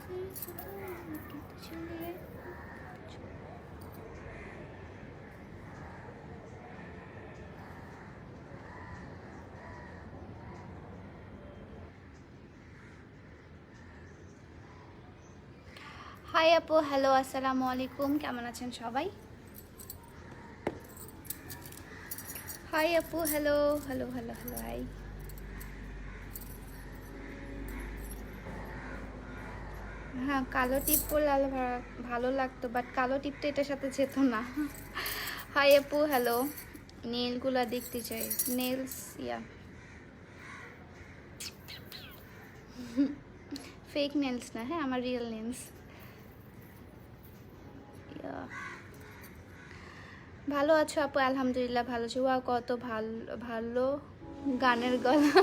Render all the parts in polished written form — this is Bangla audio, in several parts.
হাই আপু, হ্যালো, আসসালামু আলাইকুম। কেমন আছেন সবাই? হাই আপু, hello hello hello hello, hi. হ্যাঁ, কালো টিপ পরলে আরো ভালো লাগতো, বাট কালো টিপটা এটার সাথে যেত না। হাই আপু, হ্যালো। নেলগুলা দেখতে চাই, নেলস, ইয়া ফেক নেলস না, হ্যাঁ আমার রিয়েল নেলস। ভালো আছো আপু? আলহামদুলিল্লাহ ভালো আছি। ওয়া কত ভালো ভালো গানের গলা।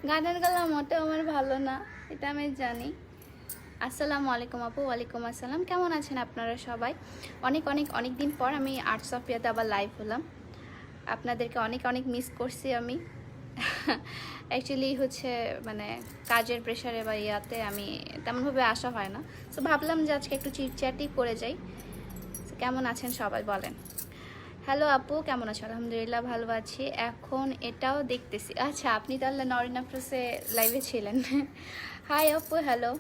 গানের গলা মোটেও আমার ভালো না, এটা আমি জানি। আসসালামু আলাইকুম আপু। ওয়ালাইকুম আসসালাম। কেমন আছেন আপনারা সবাই? অনেক অনেক অনেক দিন পর আমি আর্টস অফ ইয়াতে আবার লাইভ হলাম। আপনাদেরকে অনেক অনেক মিস করছি আমি। অ্যাকচুয়ালি হচ্ছে মানে কাজের প্রেশারে বা ইয়াতে আমি তেমনভাবে আসা হয় না। তো ভাবলাম যে আজকে একটু চিটচ্যাটই করে যাই। কেমন আছেন সবাই বলেন। হ্যালো আপু, কেমন আছো? আলহামদুলিল্লাহ ভালো আছি। এখন এটাও দেখতেছি। আচ্ছা, আপনি তাহলে নরিন আফরোজে লাইভে ছিলেন। হাই আপু, হ্যালো।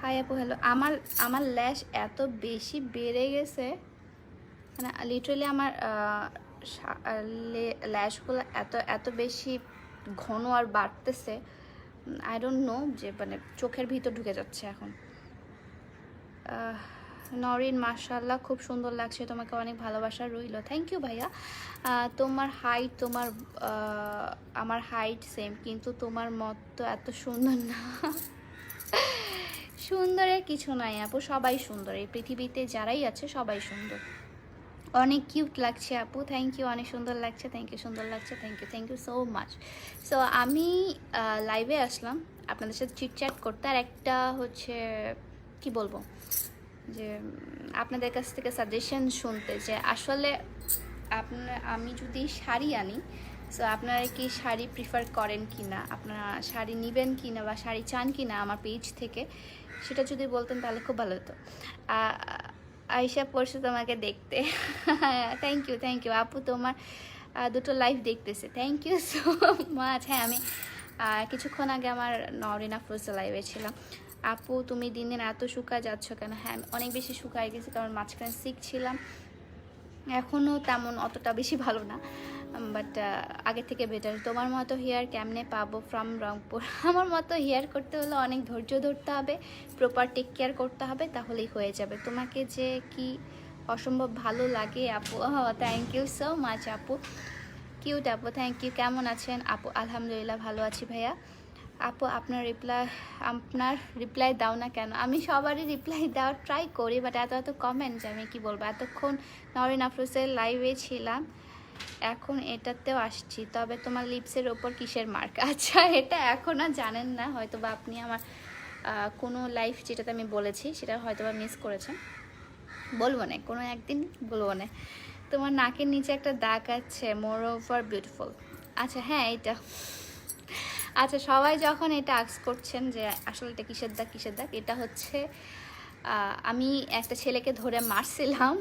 হাই আপু, হ্যালো। আমার আমার ল্যাশ এত বেশি বেড়ে গেছে, মানে লিটারালি আমার ল্যাশগুলো এত এত বেশি ঘন আর বাড়তেছে। আই ডোন্ট নো, যে মানে চোখের ভিতর ঢুকে যাচ্ছে এখন। নরিন, মাশাআল্লাহ খুব সুন্দর লাগছে তোমাকে, অনেক ভালোবাসা রইল। থ্যাংক ইউ ভাইয়া। তোমার হাইট, তোমার আমার হাইট সেম, কিন্তু তোমার মত তো এত সুন্দর না। সুন্দরের কিছু নাই আপু, সবাই সুন্দর, এই পৃথিবীতে যারাই আছে সবাই সুন্দর। অনেক কিউট লাগছে আপু, থ্যাংক ইউ। অনেক সুন্দর লাগছে, থ্যাংক ইউ। সুন্দর লাগছে, thank you so much. So আমি লাইভে আসলাম আপনাদের সাথে চিটচ্যাট করতে। আর একটা হচ্ছে কি বলবো, যে আপনাদের কাছ থেকে সাজেশন শুনতে, যে আসলে আমি যদি শাড়ি আনি, সো আপনারা কি শাড়ি প্রিফার করেন কি না, আপনারা শাড়ি নেবেন কি না, বা শাড়ি চান কি না আমার পেজ থেকে, সেটা যদি বলতেন তাহলে খুব ভালো হতো। আয়শা পড়ছে তোমাকে দেখতে। থ্যাংক ইউ আপু, তোমার দুটো লাইভ দেখতেছে, থ্যাংক ইউ সো মাচ। হ্যাঁ, আমি কিছুক্ষণ আগে আমার নরিন আফরোজা লাইভে ছিলাম। আপু তুমি দিন দিন এত শুকায় যাচ্ছ কেন? হ্যাঁ, আমি অনেক বেশি শুকায় গেছি, কারণ মাঝখানে সিক ছিলাম। এখনও তেমন অতটা বেশি ভালো না, বাট আগের থেকে বেটার। তোমার মতো হেয়ার কেমনে পাবো ফ্রম রংপুর? আমার মতো হেয়ার করতে হলে অনেক ধৈর্য ধরতে হবে, প্রপার টেক কেয়ার করতে হবে, তাহলেই হয়ে যাবে। তোমাকে যে কি অসম্ভব ভালো লাগে আপু। থ্যাংক ইউ সো মাচ আপু, কিউট আপু, থ্যাংক ইউ। কেমন আছেন আপু? আলহামদুলিল্লাহ ভালো আছি ভাইয়া। আপু আপনার রিপ্লাই দাও না কেন? আমি সবারই রিপ্লাই দেওয়ার ট্রাই করি, বাট এত এত কমেন্ট যে আমি কি বলবো। এতক্ষণ নরিন আফরোজের লাইভে ছিলাম, এখন এটাতেও আসছি। তবে তোমার লিপসের ওপর কিসের মার্ক? আচ্ছা, এটা এখন আর জানেন না, হয়তো বা আপনি আমার কোনো লাইভ যেটাতে আমি বলেছি সেটা হয়তো বা মিস করেছেন। বলবো না, কোনো একদিন বলবো না। তোমার নাকের নিচে একটা দাগ আছে, মোর ওভার বিউটিফুল। আচ্ছা হ্যাঁ, এটা আচ্ছা, সবাই যখন এটা আক্স করছেন যে আসলে এটা কিসের দাগ কিসের দাগ, এটা হচ্ছে আমি একটা ছেলেকে ধরে মারছিলাম।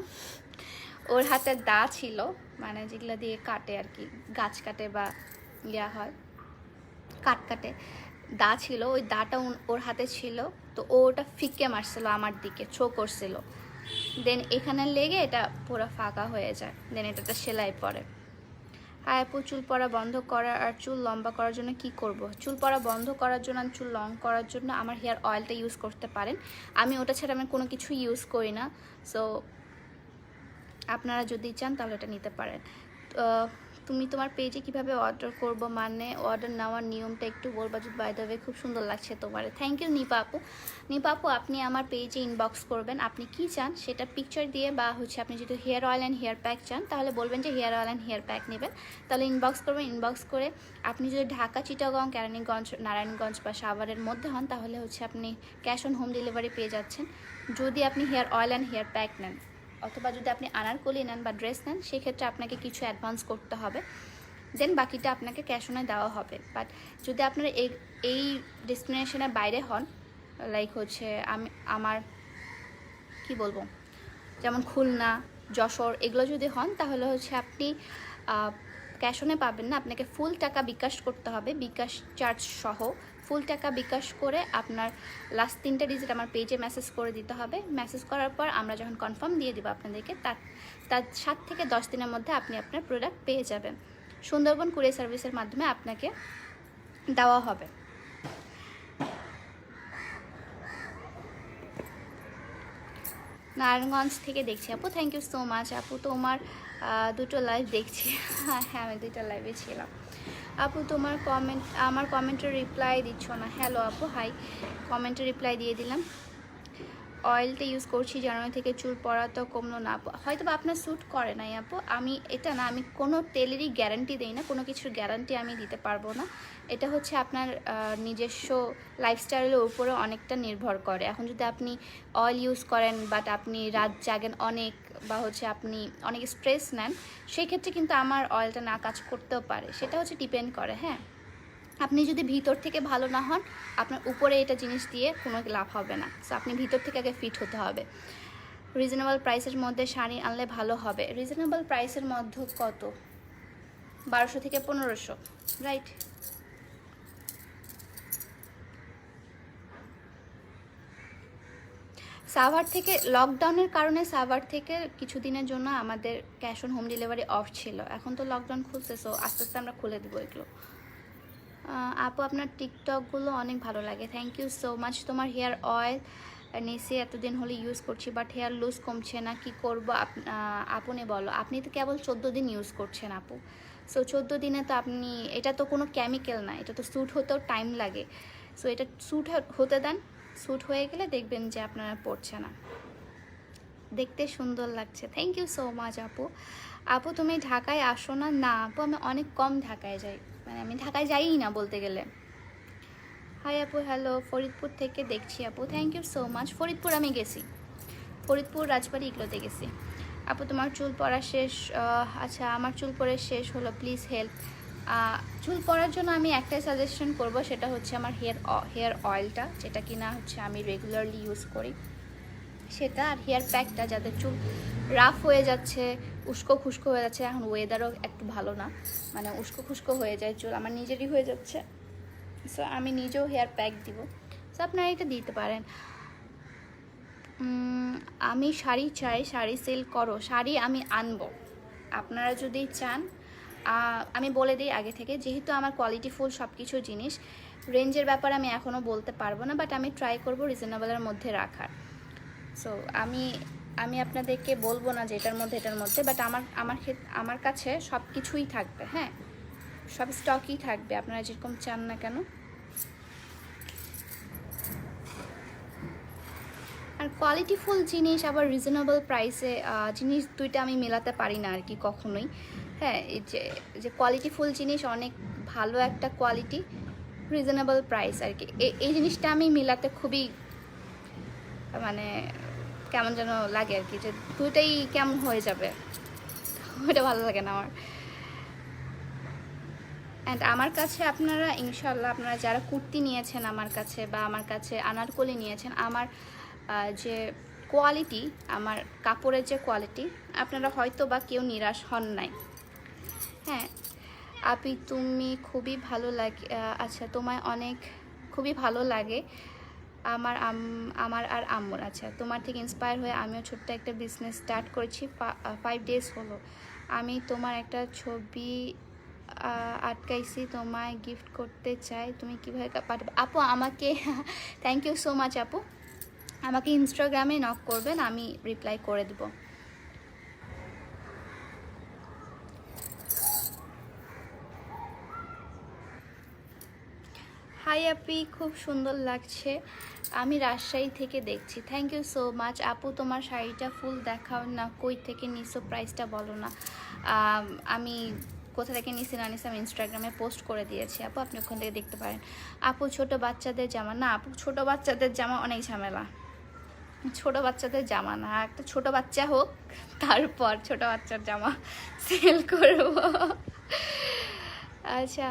ওর হাতে দা ছিল, মানে যেগুলো দিয়ে কাটে আর কি, গাছ কাটে বা ইয়া হয়, কাটে, দা ছিল। ওই দাটা ওর হাতে ছিল, তো ও ওটা ফিকে মারছিল আমার দিকে, ছো করছিল। দেন এখানে লেগে এটা পুরো ফাঁকা হয়ে যায়, দেন এটাতে সেলাই পড়ে। হাই আপু, চুল পড়া বন্ধ করার আর চুল লম্বা করার জন্য কি করব? চুল পড়া বন্ধ করার জন্য আর চুল লং করার জন্য আমার হেয়ার অয়েলটা ইউজ করতে পারেন। আমি ওটা ছাড়া আমি কোনো কিছু ইউজ করি না। সো আপনারা যদি চান তাহলে এটা নিতে পারেন। তুমি তোমার পেজে কিভাবে অর্ডার করব, মানে অর্ডার নেওয়ার নিয়মটা একটু বলবা যদি? বাই দ্য ওয়ে খুব সুন্দর লাগছে তোমার, থ্যাংক ইউ নিপা আপু। নিপা আপু, আপনি আমার পেজে ইনবক্স করবেন, আপনি কি চান সেটা পিকচার দিয়ে, বা হচ্ছে আপনি যদি hair oil and hair pack চান তাহলে বলবেন যে hair oil and hair pack নেবেন, তাহলে ইনবক্স করবেন। ইনবক্স করে আপনি যদি ঢাকা, চিটাগং, কেরানীগঞ্জ, নারায়ণগঞ্জ বা সাভারের মধ্যে হন, তাহলে হচ্ছে আপনি ক্যাশ অন হোম ডেলিভারি পেয়ে যাচ্ছেন। যদি আপনি hair oil and hair pack নেন, অথবা যদি আপনি আনারকলি নেন বা ড্রেস নেন, সেক্ষেত্রে আপনাকে কিছু অ্যাডভান্স করতে হবে, দেন বাকিটা আপনাকে ক্যাশ অনে দেওয়া হবে। বাট যদি আপনারা এই ডেস্টিনেশনের বাইরে হন, লাইক হচ্ছে আমার কি বলবো, যেমন খুলনা, যশোর, এগুলো যদি হন, তাহলে হচ্ছে আপনি ক্যাশ অনে পাবেন না, আপনাকে ফুল টাকা বিকাশ করতে হবে, বিকাশ চার্জ সহ ফুল টাকা বিকাশ করে আপনার লাস্ট 3টা ডিজিট আমার পেজে মেসেজ করে দিতে হবে। মেসেজ করার পর আমরা যখন কনফার্ম দিয়ে দেবো আপনাদেরকে, তার 7 থেকে 10 দিনের মধ্যে আপনি আপনার প্রোডাক্ট পেয়ে যাবেন। সুন্দরবন কুরিয়ার সার্ভিসের মাধ্যমে আপনাকে দেওয়া হবে। নারায়ণগঞ্জ থেকে দেখছি আপু, থ্যাংক ইউ সো মাচ আপু। তোমার 2টো লাইভ দেখছি। হ্যাঁ, আমি 2টা লাইভে ছিলাম আপু। তোমার আমার কমেন্টের রিপ্লাই দিচ্ছ না। হ্যালো আপু, হাই। কমেন্টের রিপ্লাই দিয়ে দিলাম। অয়েলটা ইউজ করছি জানুয়ারি থেকে, চুল পড়া তো কমলো না আপু। হয়তো বা আপনার স্যুট করে নাই আপু। আমি এটা না, আমি কোনো তেলেরই গ্যারান্টি দিই না, কোনো কিছুর গ্যারান্টি আমি দিতে পারবো না। এটা হচ্ছে আপনার নিজস্ব লাইফস্টাইলের উপরে অনেকটা নির্ভর করে। এখন যদি আপনি অয়েল ইউজ করেন বাট আপনি রাত জাগেন অনেক, বা হচ্ছে আপনি অনেক স্ট্রেস নেন, সেই ক্ষেত্রে কিন্তু আমার অয়েলটা না কাজ করতেও পারে। সেটা হচ্ছে ডিপেন্ড করে। হ্যাঁ, আপনি যদি ভিতর থেকে ভালো না হন, আপনার উপরে এটা জিনিস দিয়ে কোনো লাভ হবে না। সো আপনি ভিতর থেকে আগে ফিট হতে হবে। রিজনেবল প্রাইসের মধ্যে শাড়ি আনলে ভালো হবে। রিজনেবল প্রাইসের মধ্যে কত? 1200 থেকে 1500, রাইট? সাভার থেকে লকডাউনের কারণে সাভার থেকে কিছুদিনের জন্য আমাদের cash on home delivery of ছিল। এখন তো লকডাউন খুলছে, সো আস্তে আস্তে আমরা খুলে দেবো এগুলো। আপু, আপনার টিকটকগুলো অনেক ভালো লাগে, থ্যাংক ইউ সো মাচ। তোমার হেয়ার অয়েল নিচে এতদিন হলে ইউজ করছি, বাট হেয়ার লুজ কমছে না, কি করবো আপনি বলো। আপনি তো কেবল 14 দিন ইউজ করছেন আপু। সো 14 দিনে তো আপনি, এটা তো কোনো কেমিক্যাল না, এটা তো স্যুট হতেও টাইম লাগে। সো এটা স্যুট হতে দেন, স্যুট হয়ে গেলে দেখবেন যে আপনারা পড়ছে না। দেখতে সুন্দর লাগছে, থ্যাংক ইউ সো মাচ আপু। আপু, তুমি ঢাকায় আসো না? না আপু, আমি অনেক কম ঢাকায় যাই, মানে আমি ঢাকায় যাইই না বলতে গেলে। হাই আপু, হ্যালো, ফরিদপুর থেকে দেখছি আপু, thank you so much. Faridpur আমি গেছি, ফরিদপুর রাজবাড়ি এগুলোতে গেছি আপু। তোমার চুল পড়া শেষ? আচ্ছা, আমার চুল পড়ে শেষ হলো, প্লিজ হেল্প। চুল পড়ার জন্য আমি একটাই সাজেশন করব, সেটা হচ্ছে আমার হেয়ার অয়েলটা, যেটা কিনা হচ্ছে আমি রেগুলারলি ইউজ করি সেটা, আর হেয়ার প্যাকটা। যাদের চুল রাফ হয়ে যাচ্ছে, উস্কো খুস্কো হয়ে যাচ্ছে, এখন ওয়েদারও একটু ভালো না, মানে উস্কো খুস্কো হয়ে যায় চুল, আমার নিজেরই হয়ে যাচ্ছে। সো আমি নিজেও হেয়ার প্যাক দিব, সো আপনারা এটা দিতে পারেন। আমি শাড়ি চাই, শাড়ি সেল করো। শাড়ি আমি আনবো, আপনারা যদি চান। আমি বলে দিই আগে থেকে, যেহেতু আমার কোয়ালিটিফুল সব কিছু জিনিস, রেঞ্জের ব্যাপারে আমি এখনও বলতে পারবো না, বাট আমি ট্রাই করবো রিজনেবলের মধ্যে রাখার। সো আমি আপনাদেরকে বলবো না যে এটার মধ্যে, বাট আমার কাছে সব কিছুই থাকবে। হ্যাঁ, সব স্টকই থাকবে, আপনারা যেরকম চান না কেন। আর কোয়ালিটিফুল জিনিস আবার রিজনেবল প্রাইসে জিনিস, দুইটা আমি মেলাতে পারি না আর কি কখনোই। হ্যাঁ, এই যে কোয়ালিটিফুল জিনিস, অনেক ভালো একটা কোয়ালিটি, রিজনেবল প্রাইস আর কি, এই জিনিসটা আমি মেলাতে খুবই মানে কেমন যেন লাগে আর কি, যে দুইটাই কেমন হয়ে যাবে, ওইটা ভালো লাগে না আমার। অ্যান্ড আমার কাছে আপনারা ইনশাল্লাহ, আপনারা যারা কুর্তি নিয়েছেন আমার কাছে, বা আমার কাছে আনারকলি নিয়েছেন, আমার যে কোয়ালিটি, আমার কাপড়ের যে কোয়ালিটি, আপনারা হয়তো বা কেউ নিরাশ হন নাই। হ্যাঁ আপি, তুমি খুবই ভালো লাগে। আচ্ছা, তোমায় অনেক খুবই ভালো লাগে আমার আর আম্মুর। আচ্ছা, তোমার থেকে ইন্সপায়ার হয়ে আমিও ছোট্ট একটা বিজনেস স্টার্ট করেছি, 5 ডেজ হলো। আমি তোমার একটা ছবি আটকাইছি, তোমায় গিফট করতে চাই, তুমি কীভাবে পাঠাবে? আপু আমাকে থ্যাংক ইউ সো মাচ আপু, আমাকে ইনস্টাগ্রামে নক করবেন, আমি রিপ্লাই করে দেব। হাই আপি, খুব সুন্দর লাগছে, আমি রাজশাহী থেকে দেখছি, থ্যাংক ইউ সো মাচ আপু। তোমার শাড়িটা ফুল দেখাও না, কই থেকে নিছো, প্রাইসটা বলো না। আমি কোথা থেকে নিছি না নিছি আমি ইনস্টাগ্রামে পোস্ট করে দিয়েছি আপু, আপনি ওখান থেকে দেখতে পারেন। আপু, ছোট বাচ্চাদের জামা? না আপু, ছোট বাচ্চাদের জামা অনেক ঝামেলা, ছোট বাচ্চাদের জামা না, একটা ছোট বাচ্চা হোক তারপর ছোট বাচ্চার জামা সেল করব। আচ্ছা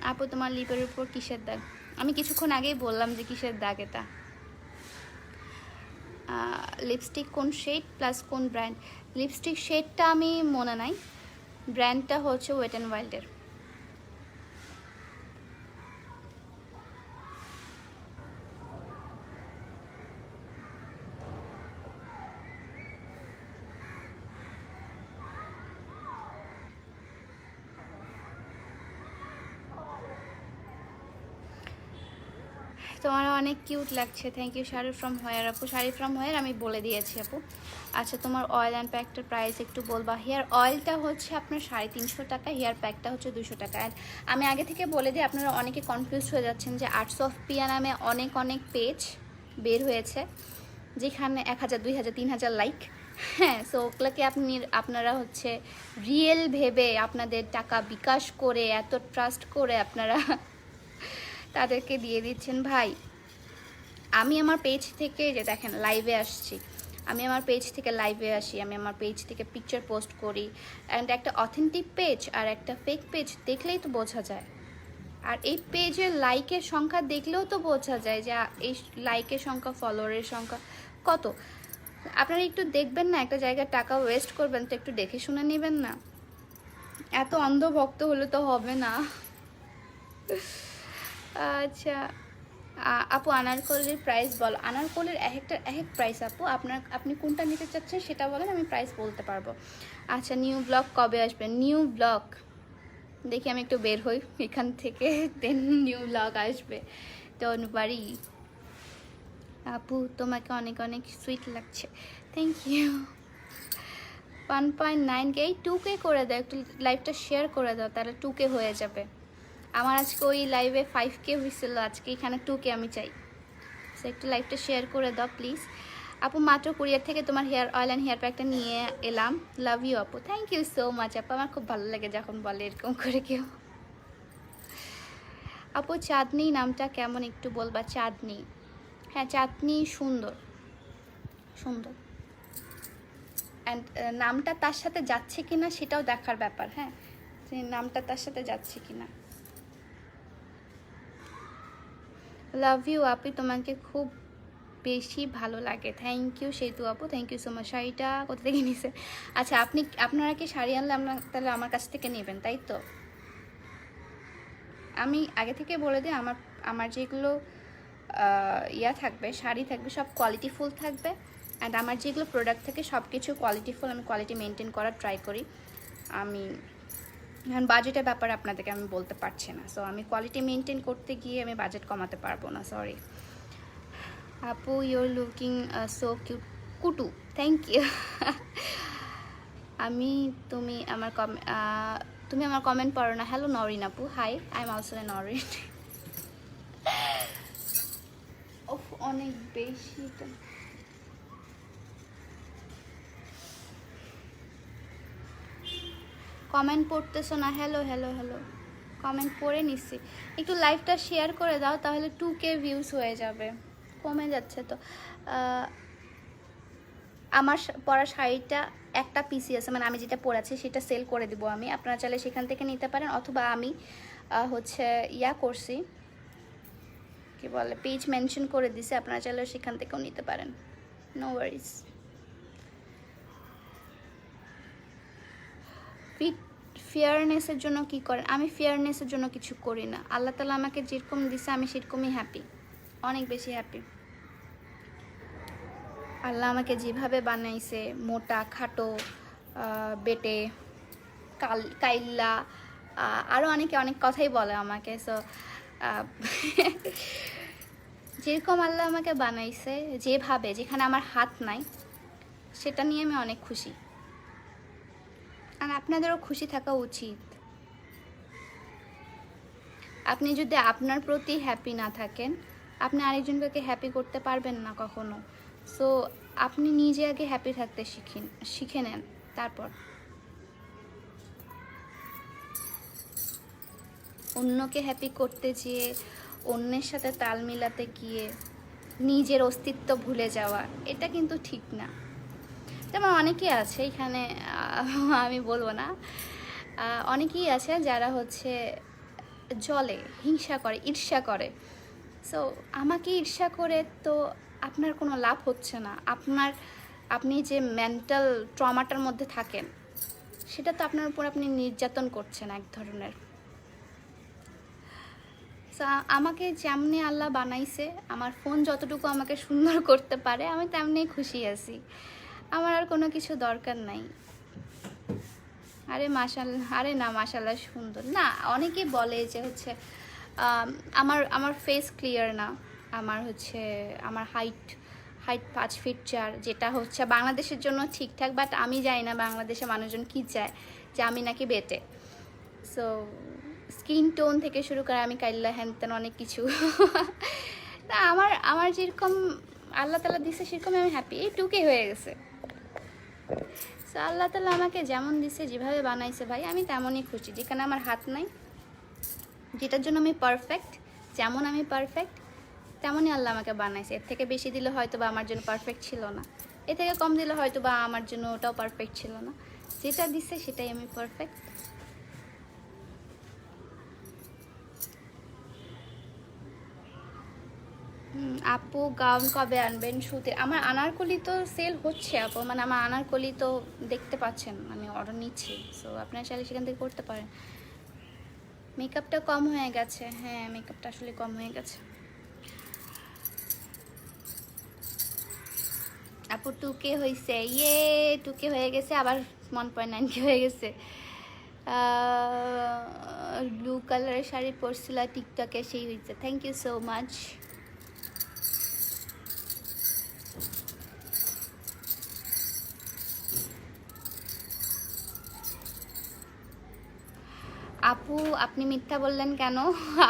আপু তোমার লিপের উপর কিসের দাগ? আমি কিছুক্ষণ আগেই বললাম যে কিসের দাগ এটা। লিপস্টিক কোন শেড প্লাস কোন ব্র্যান্ড? লিপস্টিক শেডটা আমি মনে নাই, ব্র্যান্ডটা হচ্ছে ওয়েট অ্যান্ড ওয়াইল্ডের। তোমার অনেক কিউট লাগছে, thank you. Sari from where আপু? শাড়ি ফ্রম হোয়ার আমি বলে দিয়েছি আপু। আচ্ছা তোমার অয়েল অ্যান্ড প্যাকটার প্রাইস একটু বলবা? হেয়ার অয়েলটা হচ্ছে আপনার 350 টাকা, হেয়ার প্যাকটা হচ্ছে 200 টাকা। অ্যান্ড আমি আগে থেকে বলে দিই, আপনারা অনেকে কনফিউজ হয়ে যাচ্ছেন যে আর্টস অফ পিয়া নামে অনেক অনেক পেজ বের হয়েছে যেখানে 1000 2000 3000 লাইক। হ্যাঁ, সো ওগুলোকে আপনারা হচ্ছে রিয়েল ভেবে আপনাদের টাকা বিকাশ করে এত ট্রাস্ট করে আপনারা তাদেরকে দিয়ে দিচ্ছেন। ভাই আমি আমার পেজ থেকে, যে দেখেন লাইভে আসছি, আমি আমার পেজ থেকে লাইভে আসি, আমি আমার পেজ থেকে পিকচার পোস্ট করি, অ্যান্ড একটা অথেন্টিক পেজ আর একটা ফেক পেজ দেখলেই তো বোঝা যায়। আর এই পেজের লাইকের সংখ্যা দেখলেও তো বোঝা যায় যে এই লাইকের সংখ্যা, ফলোয়ারের সংখ্যা কত। আপনারা একটু দেখবেন না, একটা জায়গায় টাকা ওয়েস্ট করবেন তো একটু দেখে শুনে নেবেন না। এত অন্ধভক্ত হলে তো হবে না। আচ্ছা আপু আনারকলির প্রাইস বলো। আনারকলির এক প্রাইস আপু, আপনি কোনটা নিতে চাচ্ছেন সেটা বলেন, আমি প্রাইস বলতে পারবো। আচ্ছা নিউ ব্লগ কবে আসবে? নিউ ব্লগ দেখি আমি একটু বের হই এখান থেকে, দেন নিউ ব্লগ আসবে। Don't worry. আপু তোমাকে অনেক অনেক সুইট লাগছে, থ্যাংক ইউ। 1.9K, এই 2K করে দাও, একটু লাইভটা শেয়ার করে দাও, তাহলে 2K হয়ে যাবে। আমার আজকে ওই লাইভে 5K হয়েছিল, আজকে এখানে 2K আমি চাই। সো একটু লাইভটা শেয়ার করে দাও প্লিজ। আপু মাত্র কুরিয়ার থেকে তোমার হেয়ার অয়েল অ্যান্ড হেয়ার প্যাকটা নিয়ে এলাম, লাভ ইউ আপু। থ্যাংক ইউ সো মাচ আপু, আমার খুব ভালো লাগে যখন বলে এরকম করে কেউ। আপু চাঁদনি নামটা কেমন একটু বলবা? চাঁদনি, হ্যাঁ চাঁদনি সুন্দর সুন্দর, অ্যান্ড নামটা তার সাথে যাচ্ছে কিনা সেটাও দেখার ব্যাপার। হ্যাঁ, যে নামটা তার সাথে যাচ্ছে কিনা। লাভ ইউ আপু, তোমাকে খুব বেশি ভালো লাগে, থ্যাংক ইউ সেতু আপু, থ্যাংক ইউ সো মাচ। শাড়িটা কোথা থেকে নিছে? আচ্ছা আপনারা কি শাড়ি আনলে তাহলে আমার কাছ থেকে নেবেন তাই তো? আমি আগে থেকে বলে দিই, আমার যেগুলো ইয়া থাকবে, শাড়ি থাকবে, সব কোয়ালিটিফুল থাকবে। অ্যান্ড আমার যেগুলো প্রোডাক্ট থাকে সব কিছু কোয়ালিটিফুল, আমি কোয়ালিটি মেনটেন করার ট্রাই করি। আমি বাজেটের ব্যাপারে আপনাদেরকে আমি বলতে পারছি না, সো আমি কোয়ালিটি মেনটেন করতে গিয়ে আমি বাজেট কমাতে পারবো না, সরি। আপু ইউর লুকিং সো কিউট কুটু, থ্যাংক ইউ। তুমি আমার কমেন্ট পড়ো না। হ্যালো নরিন আপু, hi, I am also a Norin. অনেক বেশি তো কমেন্ট পড়তেছো না। হ্যালো হ্যালো হ্যালো, কমেন্ট পড়ে নিচ্ছি। একটু লাইভটা শেয়ার করে দাও, তাহলে 2K ভিউজ হয়ে যাবে। কমে যাচ্ছে তো। আমার পরা শাড়িটা একটা পিসি আছে, মানে আমি যেটা পরেছি সেটা সেল করে দিব আমি, আপনারা চাইলে সেখান থেকে নিতে পারেন, অথবা আমি হচ্ছে ইয়া করছি, কি বলে, পেজ মেনশন করে দিছি, আপনারা চাইলে সেখান থেকেও নিতে পারেন, নো ওয়ারিজ। ফেয়ারনেসের জন্য কি করেন? আমি ফেয়ারনেসের জন্য কিছু করি না, আল্লাহ তাআলা আমাকে যেরকম দিছে আমি সেরকমই হ্যাপি, অনেক বেশি হ্যাপি। আল্লাহ আমাকে যেভাবে বানাইছে, মোটা খাটো বেটে কাইল্লা, আরও অনেকে অনেক কথাই বলে আমাকে। সো যেরকম আল্লাহ আমাকে বানাইছে, যেভাবে, যেখানে আমার হাত নাই, সেটা নিয়ে আমি অনেক খুশি। আর আপনাদেরও খুশি থাকা উচিত। আপনি যদি আপনার প্রতি হ্যাপি না থাকেন, আপনি আরেকজনকে হ্যাপি করতে পারবেন না কখনো। সো আপনি নিজে আগে হ্যাপি থাকতে শিখে নেন, তারপর অন্যকে হ্যাপি করতে যেয়ে, অন্যের সাথে তাল মিলাতে গিয়ে নিজের অস্তিত্ব ভুলে যাওয়া, এটা কিন্তু ঠিক না। যেমন অনেকেই আছে এখানে, আমি বলবো না, অনেকেই আছে যারা হচ্ছে জলে হিংসা করে, ঈর্ষা করে। সো আমাকে ঈর্ষা করে তো আপনার কোনো লাভ হচ্ছে না। আপনি যে মেন্টাল ট্রমাটার মধ্যে থাকেন, সেটা তো আপনার উপর আপনি নির্যাতন করছেন এক ধরনের। সো আমাকে যেমনি আল্লাহ বানাইছে, আমার ফোন যতটুকু আমাকে সুন্দর করতে পারে, আমি তেমনি খুশি আছি। আমার আর কোনো কিছু দরকার নাই। আরে মাশাআল্লাহ, আরে না মাশাআল্লাহ সুন্দর না। অনেকেই বলে যে হচ্ছে আমার ফেস ক্লিয়ার না, আমার হাইট 5 ফিট 4, যেটা হচ্ছে বাংলাদেশের জন্য ঠিকঠাক, বাট আমি জানি না বাংলাদেশের মানুষজন কী চায়, যে আমি নাকি বেটে। সো স্কিন টোন থেকে শুরু করে আমি কাইল্লা হ্যান তেন অনেক কিছু। না, আমার যেরকম আল্লাহ তাআলা দিছে সেরকম আমি হ্যাপি, এইটুকুই হয়ে গেছে। সো আল্লাহ তাআলা আমাকে যেমন দিছে, যেভাবে বানাইছে ভাই, আমি তেমনই খুশি। যেখানে আমার হাত নাই, যেটার জন্য আমি পারফেক্ট, যেমন আমি পারফেক্ট তেমনই আল্লাহ আমাকে বানাইছে। এর থেকে বেশি দিলে হয়তো বা আমার জন্য পারফেক্ট ছিল না, এর থেকে কম দিলে হয়তো বা আমার জন্য ওটাও পারফেক্ট ছিল না। যেটা দিছে সেটাই আমি পারফেক্ট। আপু গাউন কবে আনবেন শুতে? আমার আনারকলি তো সেল হচ্ছে আপু, মানে আমার আনারকলি তো দেখতে পাচ্ছেন, আমি অর্ডার নিচ্ছি। সো আপনারা চাইলে সেখান থেকে করতে পারেন। মেকআপটা কম হয়ে গেছে, হ্যাঁ মেকআপটা আসলে কম হয়ে গেছে। আপু 2K হয়েছে, ইয়ে 2K হয়ে গেছে, আবার 1.9K হয়ে গেছে। ব্লু কালারের শাড়ি পরছিল টিকটকে, সেই হয়েছে। Thank you so much. আপু আপনি মিথ্যা বললেন কেন?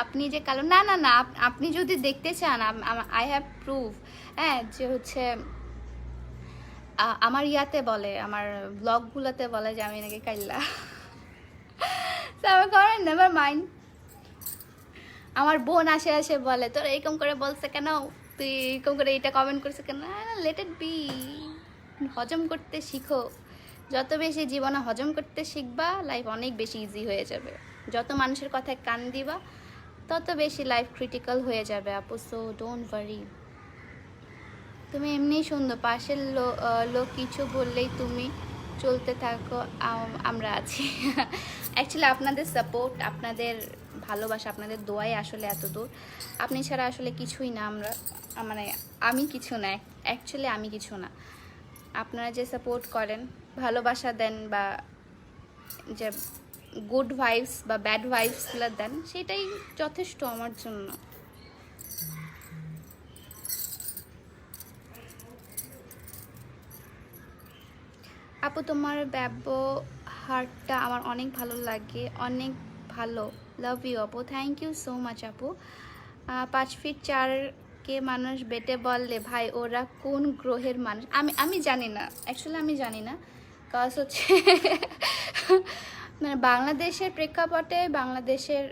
আপনি যে কালো, না না না, আপনি যদি দেখতে চান, আই হ্যাভ প্রুফ। হ্যাঁ, যে হচ্ছে আমার ইয়াতে বলে, আমার ব্লগগুলোতে বলে যে আমি নাকি কাইল্লা। আমার করেন, নেভার মাইন্ড। আমার বোন আসে বলে, তোর এরকম করে বলছে কেন, তুই এরকম করে এটা কমেন্ট করছে কেন? লেট ইট বি, হজম করতে শিখো। যত বেশি জীবনে হজম করতে শিখবা, লাইফ অনেক বেশি ইজি হয়ে যাবে। যত মানুষের কথায় কান দিবা, তত বেশি লাইফ ক্রিটিক্যাল হয়ে যাবে আপু। So don't worry. তুমি এমনিই সুন্দর, পাশের লোক কিছু বললেই তুমি চলতে থাকো, আমরা আছি। অ্যাকচুয়ালি আপনাদের সাপোর্ট, আপনাদের ভালোবাসা, আপনাদের দোয়াই আসলে এত দূর। আপনি ছাড়া আসলে কিছুই না আমরা, মানে আমি কিছু না, অ্যাকচুয়ালি আমি কিছু না। আপনারা যে সাপোর্ট করেন, ভালোবাসা দেন, বা যে গুড ভাইবস বা ব্যাড ভাইবসগুলো দেন, সেটাই যথেষ্ট আমার জন্য। আপু তোমার ব্যবহারটা আমার অনেক ভালো লাগে, অনেক ভালো। লাভ ইউ আপু, থ্যাংক ইউ সো মাচ আপু। 5 ফিট 4 কে মানুষ বেটে বললে ভাই ওরা কোন গ্রহের মানুষ? আমি জানি না, অ্যাকচুয়ালি আমি জানি না। কাজ হচ্ছে মানে বাংলাদেশের প্রেক্ষাপটে, বাংলাদেশের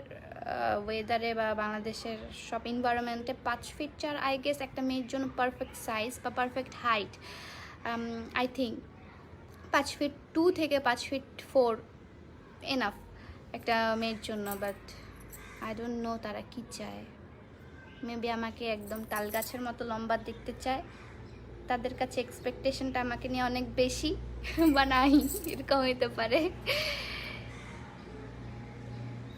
ওয়েদারে বা বাংলাদেশের সব এনভায়রনমেন্টে 5 ফিট 4 আই গেস একটা মেয়ের জন্য পারফেক্ট সাইজ বা perfect height. I think 5 feet 2 থেকে 5 ফিট 4 এনাফ একটা মেয়ের জন্য। বাট আই ডোন্ট নো তারা কি চায়। মেবি আমাকে একদম তাল গাছের মতো লম্বা দেখতে চায়, তাদের কাছে এক্সপেকটেশনটা আমাকে নিয়ে অনেক বেশি, বা নাই, এরকম হইতে পারে।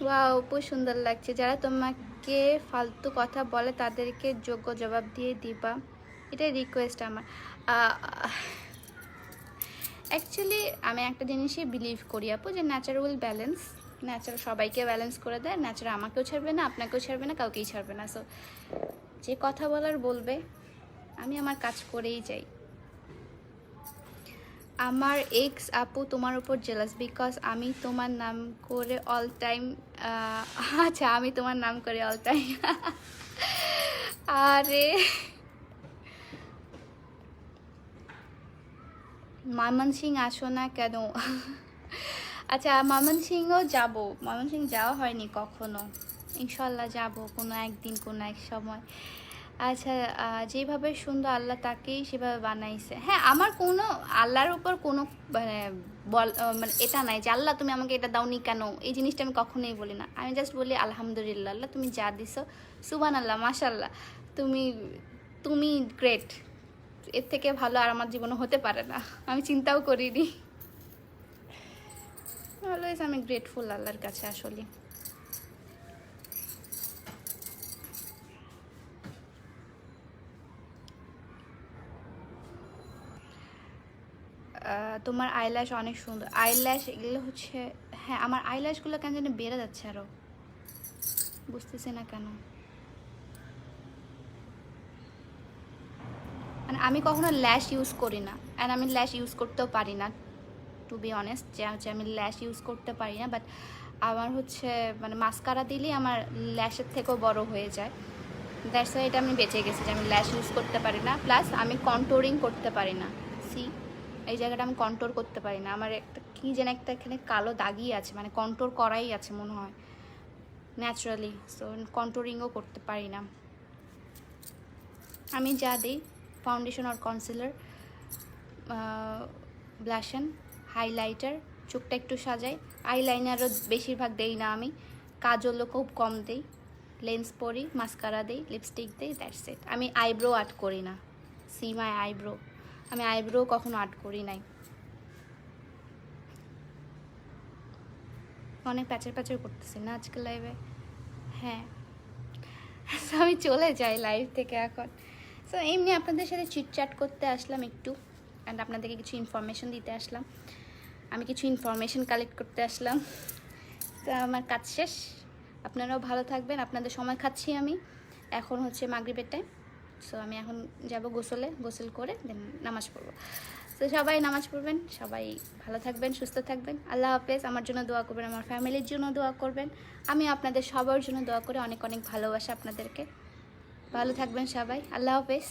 ওয়াও খুব সুন্দর লাগছে। যারা তোমাকে ফালতু কথা বলে তাদেরকে যোগ্য জবাব দিয়ে দিবা, এটাই রিকোয়েস্ট আমার। অ্যাকচুয়ালি আমি একটা জিনিসই বিলিভ করি আপু, যে ন্যাচার উইল ব্যালেন্স। ন্যাচার সবাইকে ব্যালেন্স করে দেয়, ন্যাচার আমাকেও ছাড়বে না, আপনাকেও ছাড়বে না, কাউকেই ছাড়বে না। সো যে কথা বলার বলবে, আমি আমার কাজ করেই যাই। আমার এক্স আপু তোমার উপর জেলাস বিকজ আমি তোমার নাম করে অল টাইম। আচ্ছা, আমি তোমার নাম করে অল টাইম। আরে ময়মনসিং আসো না কেন? আচ্ছা, ময়মনসিংও যাব, ময়মনসিং যাওয়া হয়নি কখনো, ইনশাল্লাহ যাব কোনো একদিন, কোনো এক সময়। আচ্ছা, যেভাবে সুন্দর আল্লাহ তাকেই সেভাবে বানাইছে। হ্যাঁ, আমার কোনো আল্লাহর উপর কোনো মানে মানে এটা নাই যে আল্লাহ তুমি আমাকে এটা দাওনি কেন, এই জিনিসটা আমি কখনোই বলি না। আমি জাস্ট বলি আলহামদুলিল্লাহ, আল্লাহ তুমি যা দিছো, সুবহানাল্লাহ, মাশাআল্লাহ, তুমি তুমি গ্রেট। এর থেকে ভালো আর আমার জীবনে হতে পারে না, আমি চিন্তাও করিনি। অলওয়েজ আমি গ্রেটফুল আল্লাহর কাছে আসলে। তোমার আইল্যাশ অনেক সুন্দর। আইল্যাশ এগুলো হচ্ছে, হ্যাঁ আমার আইল্যাশগুলো কেন জানি বেড়ে যাচ্ছে আরও, বুঝতেছি না কেন। মানে আমি কখনো ল্যাশ ইউজ করি না, অ্যান্ড আমি ল্যাশ ইউজ করতেও পারি না, টু বি অনেস্ট, যে হচ্ছে আমি ল্যাশ ইউজ করতে পারি না। বাট আমার হচ্ছে মানে মাস্কারা দিলেই আমার ল্যাশের থেকেও বড় হয়ে যায়। দ্যাটস ওয়াই এটা আমি বেঁচে গেছি যে আমি ল্যাশ ইউজ করতে পারি না, প্লাস আমি কন্ট্রোলিং করতে পারি না। সি, এই জায়গাটা আমি কন্ট্রোল করতে পারি না। আমার একটা কী যেন একটা এখানে কালো দাগই আছে, মানে কন্ট্রোল করাই আছে মনে হয় ন্যাচারালি, সো কন্ট্রোলিংও করতে পারি না। আমি যা দিই ফাউন্ডেশন আর কনসিলার, ব্লাশন, হাইলাইটার, চোখটা একটু সাজাই, আইলাইনারও বেশিরভাগ দেই না আমি, কাজলও খুব কম দেই, লেন্স পরি, মাস্কারা দিই, লিপস্টিক দিই, দ্যাটস ইট। আমি আইব্রো আর্ট করি না, সি মাই আইব্রো, আমি আইব্রো কখনো আর্ট করি নাই। অনেক প্যাচার প্যাচার করতেছি না আজকে লাইভে, হ্যাঁ। সো আমি চলে যাই লাইভ থেকে এখন। সো এমনি আপনাদের সাথে চিটচ্যাট করতে আসলাম একটু, অ্যান্ড আপনাদেরকে কিছু ইনফরমেশন দিতে আসলাম, আমি কিছু ইনফরমেশন কালেক্ট করতে আসলাম। তো আমার কাজ শেষ, আপনারাও ভালো থাকবেন, আপনাদের সময় খাচ্ছি আমি। এখন হচ্ছে মাগরিবের টাইম, সো আমি এখন যাব গোসলে, গোসল করে দেন নামাজ পড়বো। তো সবাই নামাজ পড়বেন, সবাই ভালো থাকবেন, সুস্থ থাকবেন। আল্লাহ হাফেজ। আমার জন্য দোয়া করবেন, আমার ফ্যামিলির জন্য দোয়া করবেন, আমি আপনাদের সবার জন্য দোয়া করে অনেক অনেক ভালোবাসা আপনাদেরকে। ভালো থাকবেন সবাই, আল্লাহ হাফেজ।